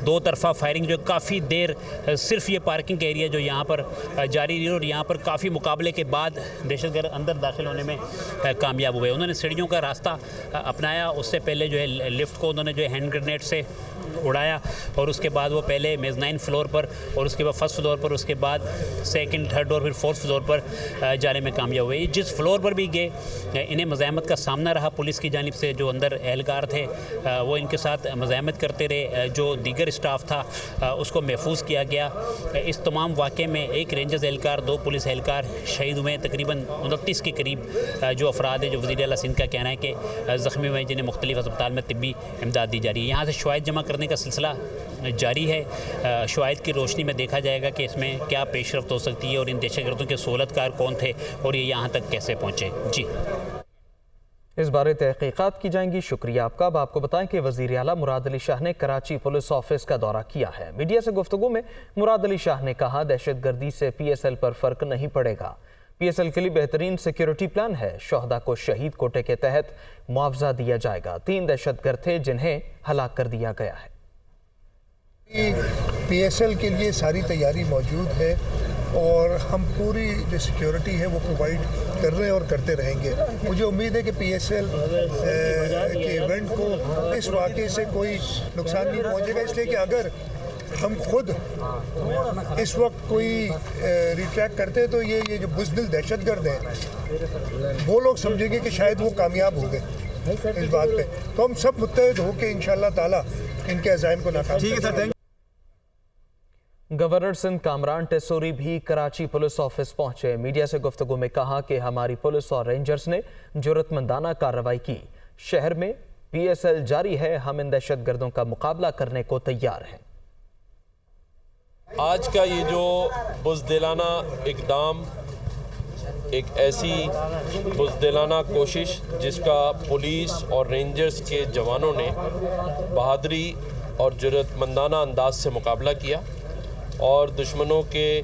دو طرفہ فائرنگ جو کافی دیر صرف یہ پارکنگ ایریا جو یہاں پر جاری رہی اور یہاں پر کافی مقابلے کے بعد دہشت گرد اندر داخل ہونے میں کامیاب ہوئے. انہوں نے سیڑھیوں کا راستہ اپنایا. اس سے پہلے جو ہے لفٹ کو انہوں نے جو ہے ہینڈ گرینیڈ سے اڑایا اور اس کے بعد وہ پہلے میزنائن فلور پر اور اس کے بعد فرسٹ فلور پر, اس کے بعد سیکنڈ تھرڈ اور پھر فورتھ فلور پر جانے میں کامیاب ہوئے. جس فلور پر بھی گئے انہیں مزاحمت کا سامنا رہا پولیس کی جانب سے. جو اندر اہلکار تھے وہ ان کے ساتھ مزاحمت کرتے رہے. جو دیگر اسٹاف تھا اس کو محفوظ کیا گیا. اس تمام واقعے میں ایک رینجرز اہلکار, 2 پولیس اہلکار شہید ہوئے. تقریباً 29 کے قریب جو افراد ہیں, جو وزیر اعلیٰ سندھ کا کہنا ہے کہ زخمی ہوئے, جنہیں مختلف اسپتال میں طبی امداد دی جا رہی ہے. یہاں سے شواہد جمع کرنے کا سلسلہ جاری ہے. شواہد کی روشنی میں دیکھا جائے گا کہ اس میں کیا پیش رفت ہو سکتی ہے اور ان دہشت گردوں کے سہولت کار کون تھے اور یہ یہاں تک کیسے پہنچے. جی, اس بارے تحقیقات کی جائیں گی. شکریہ آپ کا. اب آپ کو بتائیں کہ وزیر اعلیٰ مراد علی شاہ نے کراچی پولیس آفس کا دورہ کیا ہے. میڈیا سے گفتگو میں مراد علی شاہ نے کہا دہشت گردی سے پی ایس ایل پر فرق نہیں پڑے گا. پی ایس ایل کے لیے بہترین سیکیورٹی پلان ہے. شہداء کو شہید کوٹے کے تحت معاوضہ دیا جائے گا. 3 دہشت گرد تھے جنہیں ہلاک کر دیا گیا ہے. پی ایس ایل کے لیے ساری تیاری موجود ہے اور ہم پوری جو سیکیورٹی ہے وہ پرووائڈ کر رہے ہیں اور کرتے رہیں گے. مجھے امید ہے کہ پی ایس ایل کے ایونٹ کو اس واقعے سے کوئی نقصان نہیں پہنچے گا, اس لیے کہ اگر ہم خود اس وقت کوئی ریٹریکٹ کرتے تو یہ جو بزدل دہشت گرد ہیں وہ لوگ سمجھیں گے کہ شاید وہ کامیاب ہو گئے اس بات پہ. تو ہم سب متحد ہو کے انشاءاللہ تعالیٰ ان کے عزائم کو ناکام کریں گے. گورنر سندھ کامران ٹیسوری بھی کراچی پولیس آفس پہنچے. میڈیا سے گفتگو میں کہا کہ ہماری پولیس اور رینجرز نے جرأت مندانہ کارروائی کی. شہر میں پی ایس ایل جاری ہے. ہم ان دہشت گردوں کا مقابلہ کرنے کو تیار ہیں. آج کا یہ جو بزدلانہ اقدام, ایک ایسی بزدلانہ کوشش جس کا پولیس اور رینجرز کے جوانوں نے بہادری اور جرأت مندانہ انداز سے مقابلہ کیا اور دشمنوں کے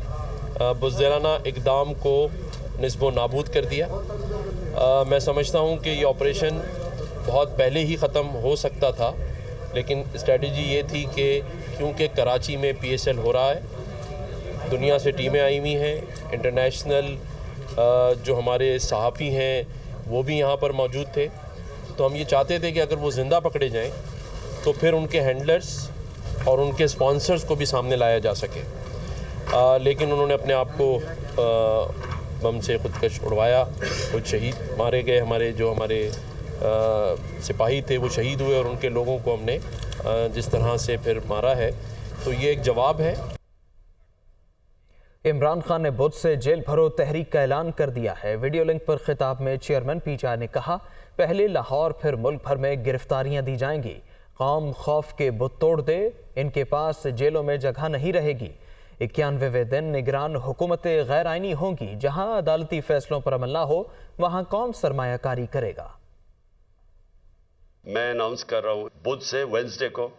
بزدلانہ اقدام کو نصب و نابود کر دیا. میں سمجھتا ہوں کہ یہ آپریشن بہت پہلے ہی ختم ہو سکتا تھا, لیکن اسٹریٹجی یہ تھی کہ کیونکہ کراچی میں پی ایس ایل ہو رہا ہے, دنیا سے ٹیمیں آئی ہوئی ہیں, انٹرنیشنل جو ہمارے صحافی ہیں وہ بھی یہاں پر موجود تھے, تو ہم یہ چاہتے تھے کہ اگر وہ زندہ پکڑے جائیں تو پھر ان کے ہینڈلرز اور ان کے سپانسرز کو بھی سامنے لایا جا سکے. لیکن انہوں نے اپنے آپ کو بم سے خودکش اڑوایا, کچھ شہید مارے گئے. ہمارے سپاہی تھے وہ شہید ہوئے اور ان کے لوگوں کو ہم نے جس طرح سے پھر مارا ہے, تو یہ ایک جواب ہے. عمران خان نے بدھ سے جیل بھرو تحریک کا اعلان کر دیا ہے. ویڈیو لنک پر خطاب میں چیئرمین پی ٹی آئی نے کہا پہلے لاہور پھر ملک بھر میں گرفتاریاں دی جائیں گی. قوم خوف کے بت توڑ دے, ان کے پاس جیلوں میں جگہ نہیں رہے گی. 91ویں دن نگران حکومتیں غیر آئینی ہوں گی. جہاں عدالتی فیصلوں پر عمل نہ ہو وہاں کون سرمایہ کاری کرے گا. میں اناؤنس کر رہا ہوں بدھ سے وینسڈے کو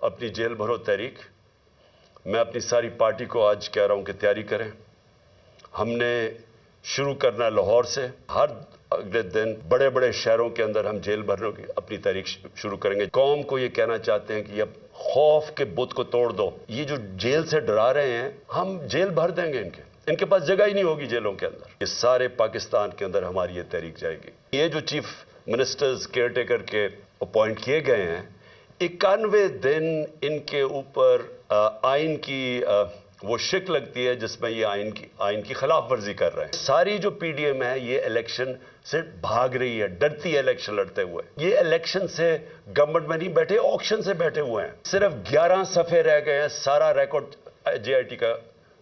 اپنی جیل بھرو تحریک. میں اپنی ساری پارٹی کو آج کہہ رہا ہوں کہ تیاری کریں. ہم نے شروع کرنا لاہور سے. ہر اگلے دن بڑے بڑے شہروں کے اندر ہم جیل بھرنے کی اپنی تحریک شروع کریں گے. قوم کو یہ کہنا چاہتے ہیں کہ اب خوف کے بت کو توڑ دو. یہ جو جیل سے ڈرا رہے ہیں ہم جیل بھر دیں گے. ان کے پاس جگہ ہی نہیں ہوگی جیلوں کے اندر. یہ سارے پاکستان کے اندر ہماری یہ تحریک جائے گی. یہ جو چیف منسٹرز کیئر ٹیکر کے اپوائنٹ کیے گئے ہیں, 91 دن ان کے اوپر آئین کی وہ شک لگتی ہے جس میں یہ آئین کی خلاف ورزی کر رہے ہیں. ساری جو پی ڈی ایم ہے یہ الیکشن سے بھاگ رہی ہے, ڈرتی ہے الیکشن لڑتے ہوئے. یہ الیکشن سے گورنمنٹ میں نہیں بیٹھے, آکشن سے بیٹھے ہوئے ہیں. صرف 11 صفحے رہ گئے ہیں, سارا ریکارڈ جے آئی ٹی کا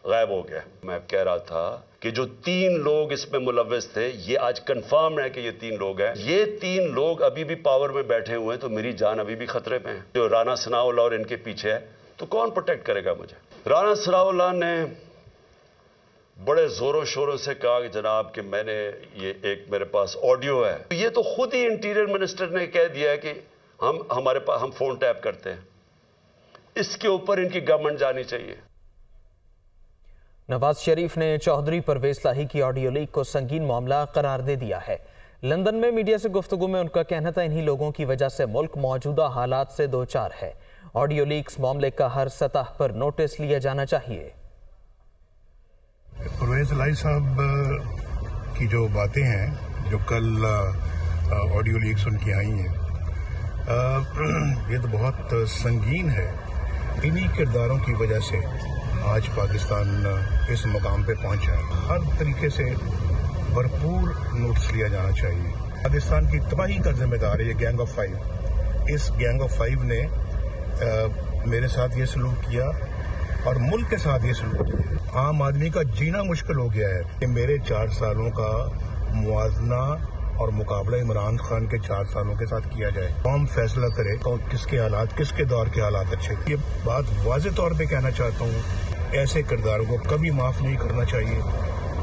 غائب ہو گیا. میں کہہ رہا تھا کہ جو 3 لوگ اس میں ملوث تھے یہ آج کنفرم ہے کہ یہ 3 لوگ ہیں. یہ 3 لوگ ابھی بھی پاور میں بیٹھے ہوئے ہیں, تو میری جان ابھی بھی خطرے پہ ہے. جو رانا ثناء اللہ اور ان کے پیچھے ہے تو کون پروٹیکٹ کرے گا مجھے. رانا ثناء اللہ نے بڑے زوروں شوروں سے کہا کہ جناب کہ میں نے یہ ایک میرے پاس آڈیو ہے. یہ تو خود ہی انٹیریئر منسٹر نے کہہ دیا ہے کہ ہمارے پاس ہم فون ٹیپ کرتے ہیں. اس کے اوپر ان کی گورنمنٹ جانی چاہیے. نواز شریف نے چودھری پرویز لاہی کی آڈیو لیک کو سنگین معاملہ قرار دے دیا ہے. لندن میں میڈیا سے گفتگو میں ان کا کہنا تھا انہی لوگوں کی وجہ سے ملک موجودہ حالات سے دوچار ہے. ऑडियो लीक्स मामले का हर सतह पर नोटिस लिया जाना चाहिए। परवेज इलाही साहब की जो बातें हैं, जो कल ऑडियो लीक्स उनकी आई हैं, ये तो बहुत संगीन है। इन्हीं किरदारों की वजह से आज पाकिस्तान इस मुकाम पे पहुंचा है। हर तरीके से भरपूर नोटिस लिया जाना चाहिए। पाकिस्तान की तबाही का जिम्मेदार है ये गैंग ऑफ 5। इस गैंग ऑफ 5 ने मेरे साथ ये सलूक किया और मुल्क के साथ ये सलूक किया। आम आदमी का जीना मुश्किल हो गया है कि मेरे 4 सालों का मुआवजना और मुकाबला इमरान खान के 4 सालों के साथ किया जाए। कौम फैसला करे किसके हालात, किसके दौर के हालात अच्छे। ये बात वाज़ेह तौर पे कहना चाहता हूँ, ऐसे किरदारों को कभी माफ़ नहीं करना चाहिए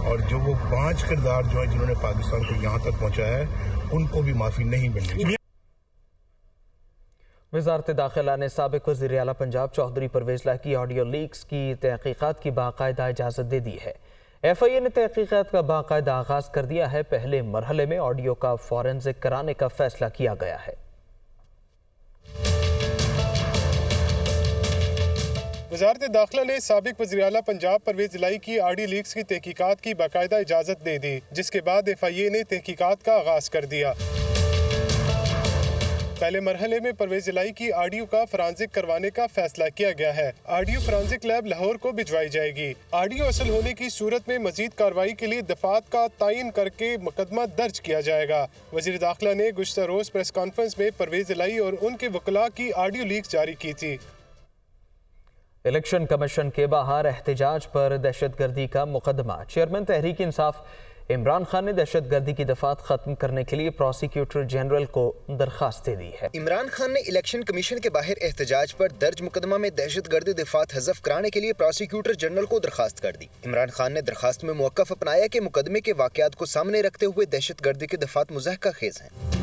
और जो वो 5 किरदार जो है जिन्होंने पाकिस्तान को यहाँ तक पहुँचाया है, उनको भी माफ़ी नहीं मिलनी चाहिए। वज़ारत दाखिला ने साबिक वज़ीर आला पंजाब चौधरी परवेज इलाही की ऑडियो लीक्स की तहकीकात की बाकायदा इजाज़त दे दी है। FIA ने तहकीकात का बाकायदा आगाज़ कर दिया है। पहले मरहले में ऑडियो का फॉरेंसिक कराने का फैसला किया गया है। वज़ारत दाखिला ने साबिक वज़ीर आला पंजाब परवेज इलाही की ऑडियो लीक्स की तहकीकात की बाकायदा इजाज़त दे दी, जिसके बाद FIA ने तहकीकात का आगाज़ कर दिया। पहले मरहले में परवेज इलाही की ऑडियो का फॉरेंसिक करवाने का फैसला किया गया है। ऑडियो फॉरेंसिक लैब लाहौर को भिजवाई जाएगी। ऑडियो असल होने की सूरत में मजीद कार्रवाई के लिए दफात का तयन करके मुकदमा दर्ज किया जाएगा। वज़ीर दाखिला ने गुज़श्ता रोज प्रेस कॉन्फ्रेंस में परवेज इलाही और उनके वकला की ऑडियो लीक्स जारी की थी। इलेक्शन कमीशन के बाहर एहतजाज पर दहशतगर्दी का मुकदमा। चेयरमैन तहरीक इंसाफ इमरान खान ने दहशतगर्दी की दफात खत्म करने के लिए प्रोसिक्यूटर जनरल को दरखास्त दे दी है। इमरान खान ने इलेक्शन कमीशन के बाहर एहतजाज पर दर्ज मुकदमा में दहशतगर्दी दफात हज़फ कराने के लिए प्रोसिक्यूटर जनरल को दरखास्त कर दी। इमरान खान ने दरखास्त में मौक़िफ़ अपनाया कि मुकदमे के वाक़यात को सामने रखते हुए दहशतगर्दी की दफात मुज़ाहका खेज़ हैं।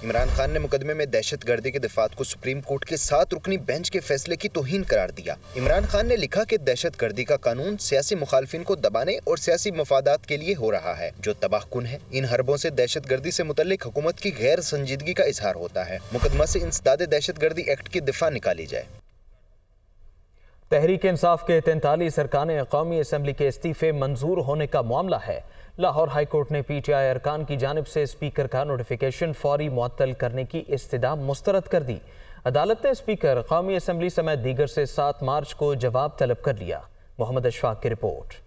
इमरान खान ने मुकदमे में दहशतगर्दी के दफात को सुप्रीम कोर्ट के 7 रुकनी बेंच के फैसले की तौहीन करार दिया। इमरान खान ने लिखा कि दहशतगर्दी का कानून सियासी मुखालफिन को दबाने और सियासी मफादात के लिए हो रहा है, जो तबाहकुन है। इन हरबों से दहशतगर्दी से मुतल्लिक हुकूमत की गैर संजीदगी का इजहार होता है। मुकदमा से इंसदाद दहशतगर्दी एक्ट की दिफा निकाली जाए। तहरीक इंसाफ के 43 अरकान कौमी असम्बली के इस्तीफे मंजूर होने का मामला है। लाहौर हाई कोर्ट ने PTI अरकान की जानिब से स्पीकर का नोटिफिकेशन फौरी मुअत्तल करने की इस्तदा मुस्तरद कर दी। अदालत ने स्पीकर, कौमी असम्बली समेत दीगर से 7 मार्च को जवाब तलब कर लिया। मोहम्मद अशफाक की रिपोर्ट।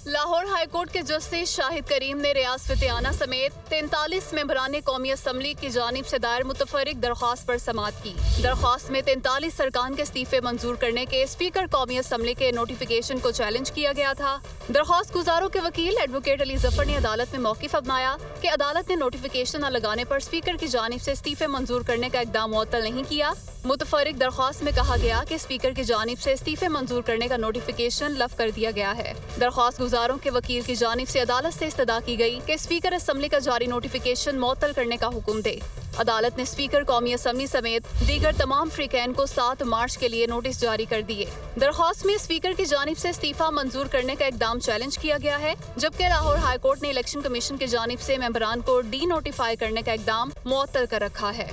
लाहौर हाई कोर्ट के जस्टिस शाहिद करीम ने रियाज फतेहाना समेत 43 मेंबरान कौमी असम्बली की जानिब से दायर मुतफरिक दरख्वास्त पर समाअत की। दरख्वास्त में 43 अरकान के इस्तीफे मंजूर करने के स्पीकर कौमी असम्बली के नोटिफिकेशन को चैलेंज किया गया था। दरख्वास्त गुजारों के वकील एडवोकेट अली जफर ने अदालत में मौक़िफ़ अपनाया कि अदालत ने नोटिफिकेशन न लगाने पर स्पीकर की जानिब से इस्तीफे मंजूर करने का इक़दाम मुअत्तल नहीं किया। मुतफरिक दरख्वास्त में कहा गया कि स्पीकर की जानिब से इस्तीफे मंजूर करने का नोटिफिकेशन लफ कर दिया गया है। दरख्वास्त गुजारों के वकील की जानिब से अदालत से इस्तदा की गई कि स्पीकर असम्बली का जारी नोटिफिकेशन मुअत्तल करने का हुक्म दे। अदालत ने स्पीकर कौमी असम्बली समेत दीगर तमाम फ्रीकैन को 7 मार्च के लिए नोटिस जारी कर दिए। दरख्वास्त में स्पीकर की जानिब से इस्तीफा मंजूर करने का इक़दाम चैलेंज किया गया है, जबकि लाहौर हाई कोर्ट ने इलेक्शन कमीशन की जानिब से मेंबरान को डी नोटिफाई करने का इक़दाम मुअत्तल कर रखा है।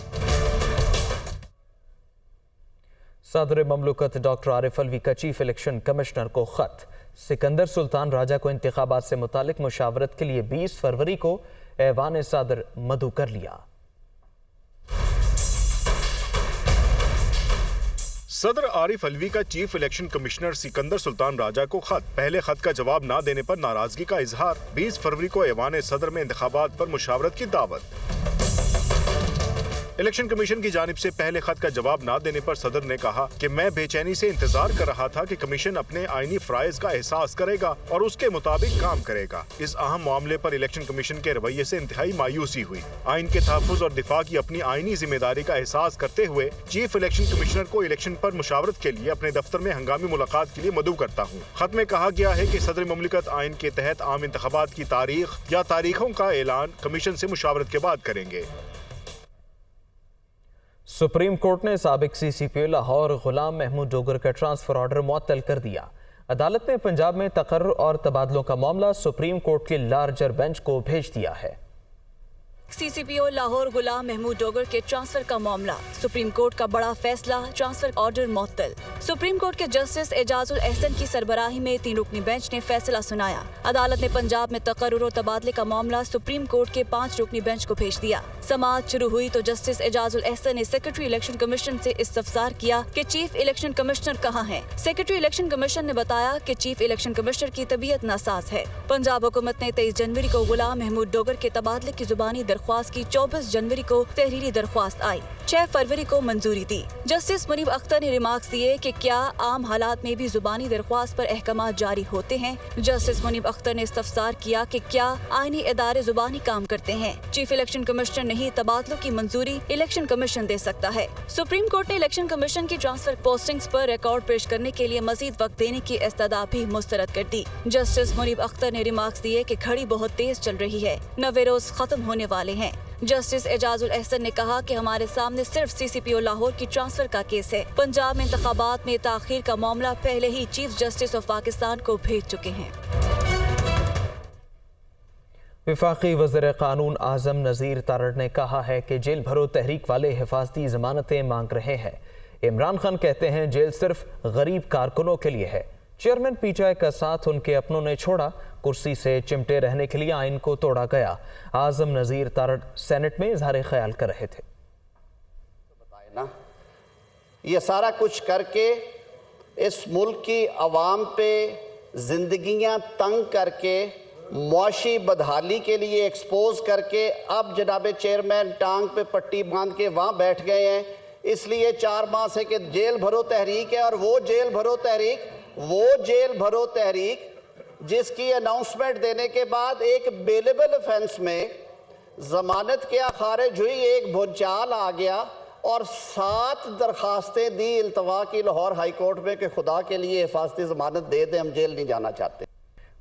सदर ममलुकत डॉक्टर आरिफ अलवी का चीफ इलेक्शन कमिश्नर को खत। सिकंदर सुल्तान राजा को इंतखाबात से मुतालिक मुशावरत के लिए 20 फरवरी को ऐवान सदर मदऊ कर लिया। सदर आरिफ अलवी का chief election commissioner Sikandar Sultan Raja को खत। पहले खत का जवाब ना देने पर नाराजगी का इजहार। 20 फरवरी को ऐवान सदर में इंतखाबात पर मुशावरत की दावत। इलेक्शन कमीशन की जानिब से पहले खत का जवाब ना देने पर सदर ने कहा कि मैं बेचैनी से इंतजार कर रहा था कि कमीशन अपने आईनी फराइज का एहसास करेगा और उसके मुताबिक काम करेगा। इस अहम मामले पर इलेक्शन कमीशन के रवैये से इंतहाई मायूसी हुई। आइन के तहफ़्फ़ुज़ और दिफा की अपनी आईनी जिम्मेदारी का एहसास करते हुए चीफ इलेक्शन कमिश्नर को इलेक्शन पर मुशावरत के लिए अपने दफ्तर में हंगामी मुलाकात के लिए मदऊ करता हूँ। खत में कहा गया है कि सदर ममलिकत आइन के तहत आम इंतखाबात की तारीख या तारीखों का ऐलान कमीशन से मुशावरत के बाद करेंगे। सुप्रीम कोर्ट ने साबिक CCPO लाहौर गुलाम महमूद डोगर का ट्रांसफर ऑर्डर मुअत्तल कर दिया। अदालत ने पंजाब में तकर्रुर और तबादलों का मामला सुप्रीम कोर्ट के लार्जर बेंच को भेज दिया है। CCPO लाहौर गुलाम महमूद डोगर के ट्रांसफर का मामला, सुप्रीम कोर्ट का बड़ा फैसला, ट्रांसफर ऑर्डर मुअत्तल। सुप्रीम कोर्ट के जस्टिस एजाजुल एहसन की सरबराही में 3 रुकनी बेंच ने फैसला सुनाया। अदालत ने पंजाब में तकर्रुर और तबादले का मामला सुप्रीम कोर्ट के 5 रुकनी बेंच को भेज दिया। समाअत शुरू हुई तो जस्टिस एजाजुल एहसन ने सेक्रेटरी इलेक्शन कमीशन से इस्तफसार किया कि चीफ इलेक्शन कमिश्नर कहाँ हैं। सेक्रेटरी इलेक्शन कमीशन ने बताया कि चीफ इलेक्शन कमिश्नर की तबीयत नासाज है। पंजाब हुकूमत ने 23 जनवरी को गुलाम महमूद डोगर के तबादले की जुबानी दरख्वास्त की, 24 जनवरी को तहरीरी दरख्वास्त आई, 6 फरवरी को मंजूरी दी। जस्टिस मुनीब अख्तर ने रिमार्क्स दिए कि क्या आम हालात में भी जुबानी दरख्वास्त पर अहकाम जारी होते हैं। जस्टिस मुनीब अख्तर ने इस्तफसार किया कि क्या आईनी इदारे जुबानी काम करते हैं। चीफ इलेक्शन कमिश्नर नहीं, तबादलों की मंजूरी इलेक्शन कमीशन दे सकता है। सुप्रीम कोर्ट ने इलेक्शन कमीशन की ट्रांसफर पोस्टिंग्स पर रिकॉर्ड पेश करने के लिए मजीद वक्त देने की इस्तदा भी मुस्तरद कर दी। जस्टिस मुनीब अख्तर ने रिमार्क्स दिए कि घड़ी बहुत तेज चल रही है, 90 रोज खत्म होने वाले हैं। जस्टिस एजाजुल एहसन ने कहा कि हमारे सामने सिर्फ CCPO लाहौर की ट्रांसफर का केस है। पंजाब में इंतखाबात में ताखीर का मामला पहले ही चीफ जस्टिस ऑफ पाकिस्तान को भेज चुके हैं। वफाकी वज़ीर क़ानून आज़म नज़ीर तारड़ ने कहा है कि जेल भरो तहरीक वाले हिफाजती ज़मानतें मांग रहे हैं। इमरान खान कहते हैं जेल सिर्फ गरीब कारकुनों के लिए है। चेयरमैन PTI का साथ उनके अपनों ने छोड़ा, कुर्सी से चिमटे रहने के लिए आइन को तोड़ा गया। आज़म नज़ीर तारड़ सेनेट में इजहार ख्याल कर रहे थे। ना ये सारा कुछ करके इस मुल्क की आवाम पे जिंदगियां तंग करके मुआशी बदहाली के लिए एक्सपोज करके अब जनाब चेयरमैन टांग पे पट्टी बांध के वहाँ बैठ गए हैं। इसलिए 4 माह से कि जेल भरो तहरीक है, और वो जेल भरो तहरीक जिसकी अनाउंसमेंट देने के बाद एक बेलेबल ऑफेंस में जमानत क्या खारिज हुई, एक भूचाल आ गया और 7 दरखास्तें दी इल्तवा की लाहौर हाई कोर्ट में कि खुदा के लिए हिफाजती जमानत दे दें, हम जेल नहीं जाना चाहते।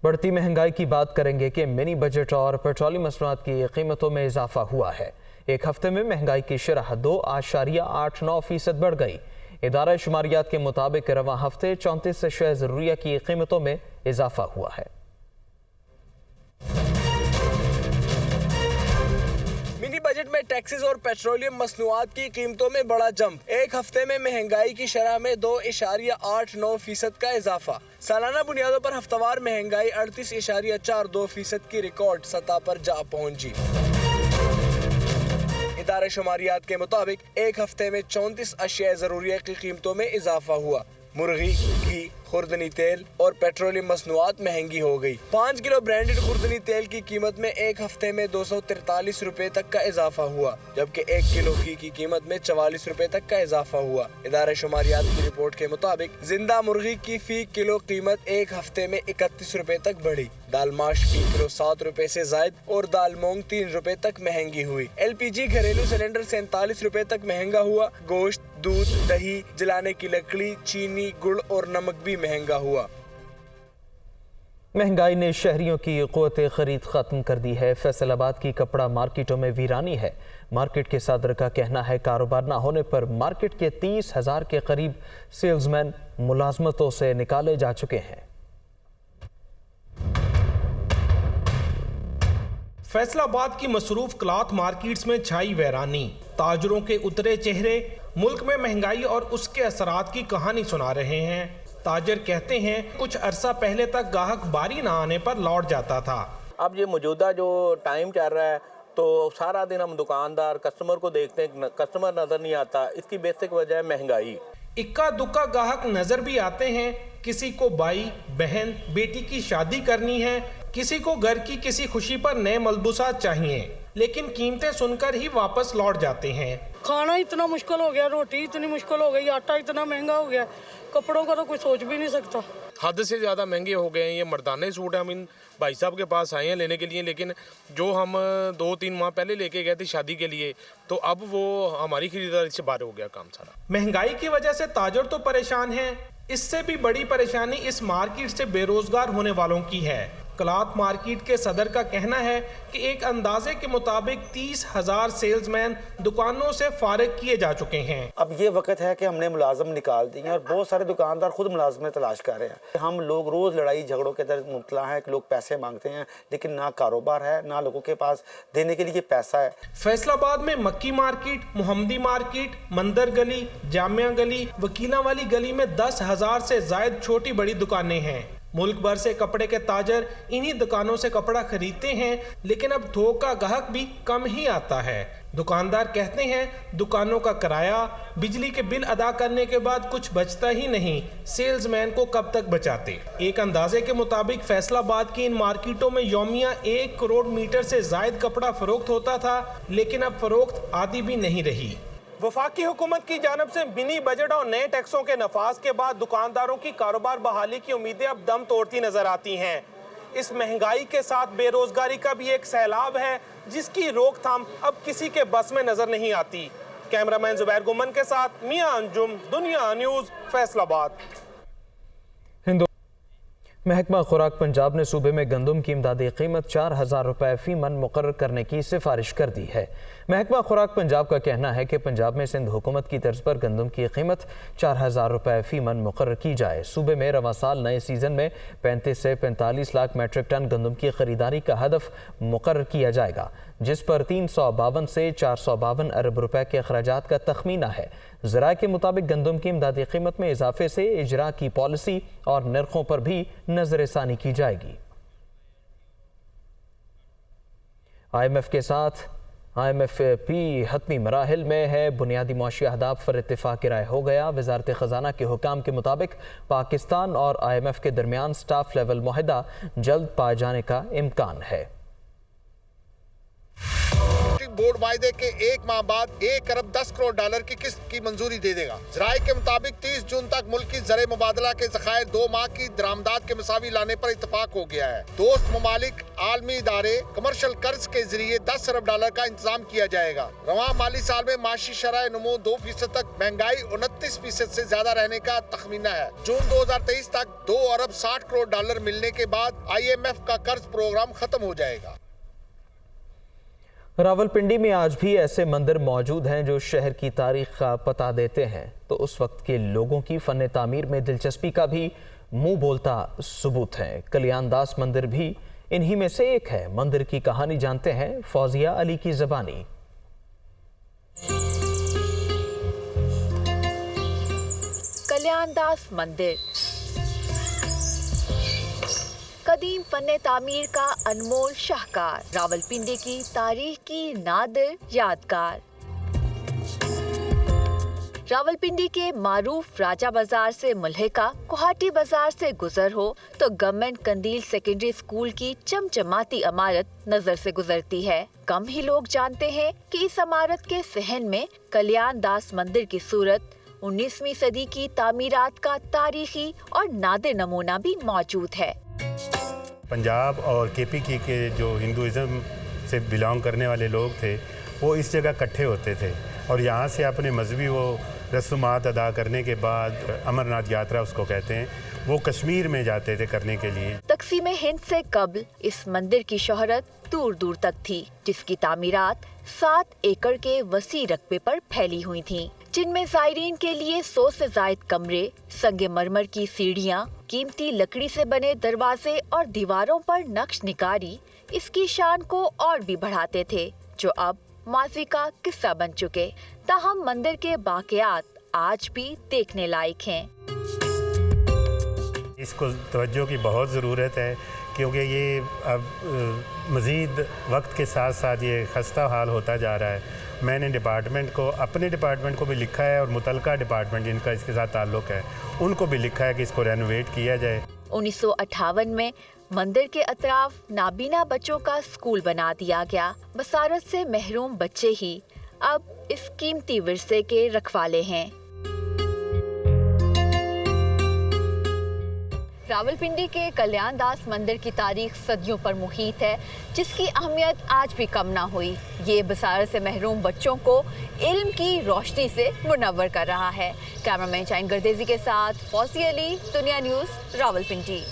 बढ़ती महंगाई की बात करेंगे कि मिनी बजट और पेट्रोलियम मसनूआत की कीमतों में इजाफा हुआ है। एक हफ्ते में महंगाई की शरह 2.89% बढ़ गई। इदारा शुमारियात के मुताबिक रवां हफ्ते 34 अशिया ज़रूरिया की कीमतों में इजाफा हुआ है। मिनी बजट में टैक्सेस और पेट्रोलियम मसनूआत की कीमतों में बड़ा जंप। एक हफ्ते में महंगाई की शरह में 2.89% का इजाफा। सालाना बुनियादों पर हफ्तावार महंगाई 38.42% की रिकॉर्ड सतह पर जा पहुंची। इदारे शुमारियात के मुताबिक एक हफ्ते में 34 अशिया ज़रूरिया की कीमतों में इजाफा हुआ। मुर्गी, घी, खुर्दनी तेल और पेट्रोलियम मसनूआत महंगी हो गई। 5 किलो ब्रांडेड खुर्दनी तेल की कीमत में एक हफ्ते में 243 रुपए तक का इजाफा हुआ, जबकि 1 किलो घी की कीमत में 44 रुपए तक का इजाफा हुआ। इदारे शुमारियात की रिपोर्ट के मुताबिक जिंदा मुर्गी की फी किलो कीमत एक हफ्ते में 31 रुपए तक बढ़ी। दाल माश फी किलो 7 रुपए से जायद और दाल मूंग 3 रुपए तक महंगी हुई। LPG घरेलू सिलेंडर 47 रुपए तक महंगा हुआ। गोश्त, दूध, दही, जलाने की लकड़ी, चीनी, गुड़ और नमक भी महंगा हुआ। महंगाई ने शहरियों की क़ुव्वत खरीद खत्म कर दी है। फैसलाबाद की कपड़ा मार्केटों में वीरानी है। मार्केट के सदर का कहना है कारोबार न होने पर मार्केट के 30,000 के करीब सेल्समैन मुलाजमतों से निकाले जा चुके हैं। फैसलाबाद की मसरूफ क्लॉथ मार्केट्स में छाई वैरानी। ताजरों के उतरे चेहरे मुल्क में महंगाई और उसके असरात की कहानी सुना रहे हैं। ताजर कहते हैं कुछ अरसा पहले तक गाहक बारी ना आने पर लौट जाता था। अब ये मौजूदा जो टाइम चल रहा है तो सारा दिन हम दुकानदार कस्टमर को देखते हैं, कस्टमर नजर नहीं आता। इसकी बेसिक वजह है महंगाई। इक्का दुक्का गाहक नजर भी आते हैं। किसी को भाई, बहन, बेटी की शादी करनी है, किसी को घर की किसी खुशी पर नए मलबूसात चाहिए, लेकिन कीमतें सुनकर ही वापस लौट जाते हैं। खाना इतना मुश्किल हो गया, रोटी इतनी मुश्किल हो गई, आटा इतना महंगा हो गया, कपड़ों का तो कोई सोच भी नहीं सकता। हद से ज़्यादा महंगे हो गए हैं। ये मर्दाने सूट है, हम इन भाई साहब के पास आए हैं लेने के लिए, लेकिन जो हम 2-3 माह पहले लेके गए थे शादी के लिए, तो अब वो हमारी खरीदारी से बाहर हो गया काम सारा। महंगाई की वजह से ताजर तो परेशान हैं। इससे भी बड़ी परेशानी इस मार्केट से बेरोजगार होने वालों की है। क्लॉथ मार्केट के सदर का कहना है कि एक अंदाजे के मुताबिक 30,000 सेल्समैन दुकानों से फारिग किए जा चुके हैं। अब ये वक्त है कि हमने मुलाजम निकाल दिए और बहुत सारे दुकानदार खुद मुलाजमें तलाश कर रहे हैं। हम लोग रोज लड़ाई झगड़ों के तरफ मुब्तला हैं कि लोग पैसे मांगते हैं, लेकिन ना कारोबार है, ना लोगों के पास देने के लिए पैसा है। फैसलाबाद में मक्की मार्केट, मोहम्मदी मार्केट, मंदर गली, जामिया गली, वकीला वाली गली में 10,000 से जायद छोटी बड़ी दुकानें हैं। मुल्क भर से कपड़े के ताजर इन्हीं दुकानों से कपड़ा खरीदते हैं, लेकिन अब थोक का ग्राहक भी कम ही आता है। दुकानदार कहते हैं दुकानों का किराया, बिजली के बिल अदा करने के बाद कुछ बचता ही नहीं, सेल्समैन को कब तक बचाते। एक अंदाजे के मुताबिक फैसलाबाद की इन मार्केटों में यौमिया 1 करोड़ मीटर से जायद कपड़ा फरोख्त होता था, लेकिन अब फरोख्त आती भी नहीं रही। वफाकी हुकूमत की जानब से मिनी बजट और नए टैक्सों के नफाज के बाद दुकानदारों की कारोबार बहाली की उम्मीदें अब दम तोड़ती नजर आती हैं। इस महंगाई के साथ बेरोजगारी का भी एक सैलाब है, जिसकी रोकथाम अब किसी के बस में नजर नहीं आती। कैमरामैन जुबैर गुमन के साथ मियां अंजुम, दुनिया न्यूज, फैसलाबाद। महकमा खुराक पंजाब ने सूबे में गंदम की इमदादी कीमत 4,000 रुपए फी मन मुकर्रर करने की सिफारिश कर दी है। महकमा खुराक पंजाब का कहना है कि पंजाब में सिंध हुकूमत की तर्ज पर गंदम की कीमत 4,000 रुपए फी मन मुकर्रर की जाए। सूबे में रवां साल नए सीजन में 35 से 45 लाख मेट्रिक टन गंदम की खरीदारी का हदफ मुकर्रर किया जाएगा, जिस पर 352 से 452 अरब रुपए के अखराजात का तखमीना है। ज़राए के मुताबिक गंदम की इमदादी कीमत में इजाफे से इजरा की पॉलिसी और नरखों पर भी नजरसानी की जाएगी। IMF के साथ IMF हतमी मराहिल में है। बुनियादी मुआशी अहदाफ पर इत्तिफाक राय हो गया। वजारत ख़जाना के हुकाम के मुताबिक पाकिस्तान और IMF के दरमियान स्टाफ लेवल मुआहदा जल्द पाए जाने का इम्कान है। बोर्ड वायदे के 1 माह बाद 1 अरब 10 करोड़ डॉलर की किस्त की मंजूरी दे देगा। ज़राए के मुताबिक 30 जून तक मुल्क की ज़र मुबादला के ज़खायर 2 माह की दरामदात के मसावी लाने पर इत्तफाक हो गया है। दोस्त ममालिक आलमी इदारे कमर्शियल कर्ज के जरिए 10 अरब डॉलर का इंतजाम किया जाएगा। रवां माली साल में माशी शरह नमो 2% तक, महंगाई 29% से ज्यादा रहने का तखमीना है। जून 2023 तक 2 अरब 60 करोड़ डॉलर मिलने के बाद IMF का कर्ज प्रोग्राम खत्म हो जाएगा। रावलपिंडी में आज भी ऐसे मंदिर मौजूद हैं जो शहर की तारीख का पता देते हैं, तो उस वक्त के लोगों की फन तामीर में दिलचस्पी का भी मुंह बोलता सबूत है। कल्याण दास मंदिर भी इन्हीं में से एक है। मंदिर की कहानी जानते हैं फौजिया अली की ज़बानी। कल्याण दास मंदिर कदीम फन तामीर का अनमोल शाहकार, रावलपिंडी की तारीख की नादिर यादगार। रावलपिंडी के मारूफ राजा बाजार से मुल्हिका कोहाटी बाजार से गुजर हो तो गवर्नमेंट कंदील सेकेंडरी स्कूल की चमचमाती इमारत नजर से गुजरती है। कम ही लोग जानते हैं कि इस इमारत के सहन में कल्याण दास मंदिर की सूरत 19वीं सदी की तामीरात का तारीखी और नादिर नमूना भी मौजूद है। पंजाब और KPK के जो हिंदुज़म से बिलोंग करने वाले लोग थे वो इस जगह इकट्ठे होते थे और यहाँ से अपने मजहबी वो रस्मात अदा करने के बाद अमरनाथ यात्रा उसको कहते हैं, वो कश्मीर में जाते थे करने के लिए। तकसीम हिंद से कब्ल इस मंदिर की शोहरत दूर दूर तक थी, जिसकी तामीरात 7 एकड़ के वसी रकबे पर फैली हुई थीं, जिनमें ज़ायरीन के लिए 100 से ज़ायद कमरे, संगे मरमर की सीढ़ियाँ, कीमती लकड़ी से बने दरवाजे और दीवारों पर नक्श निकारी इसकी शान को और भी बढ़ाते थे, जो अब माजी का किस्सा बन चुके। ताहम मंदिर के बाक़ियात आज भी देखने लायक हैं। इसको तवज्जो की बहुत ज़रूरत है, क्योंकि ये अब मज़ीद वक्त के साथ साथ ये खस्ता हाल होता जा रहा है। मैंने अपने डिपार्टमेंट को भी लिखा है और मुतलका डिपार्टमेंट जिनका इसके साथ ताल्लुक़ है उनको भी लिखा है कि इसको रेनोवेट किया जाए। 1958 में मंदिर के अतराफ नाबीना बच्चों का स्कूल बना दिया गया। बसारत से महरूम बच्चे ही अब इस कीमती विरसे के रखवाले हैं। रावलपिंडी के कल्याण दास मंदिर की तारीख सदियों पर मुहित है, जिसकी अहमियत आज भी कम ना हुई। ये बसारत से महरूम बच्चों को इल्म की रोशनी से मुनव्वर कर रहा है। कैमरामैन शाहीन गर्देजी के साथ फौजी अली, दुनिया न्यूज़, रावलपिंडी।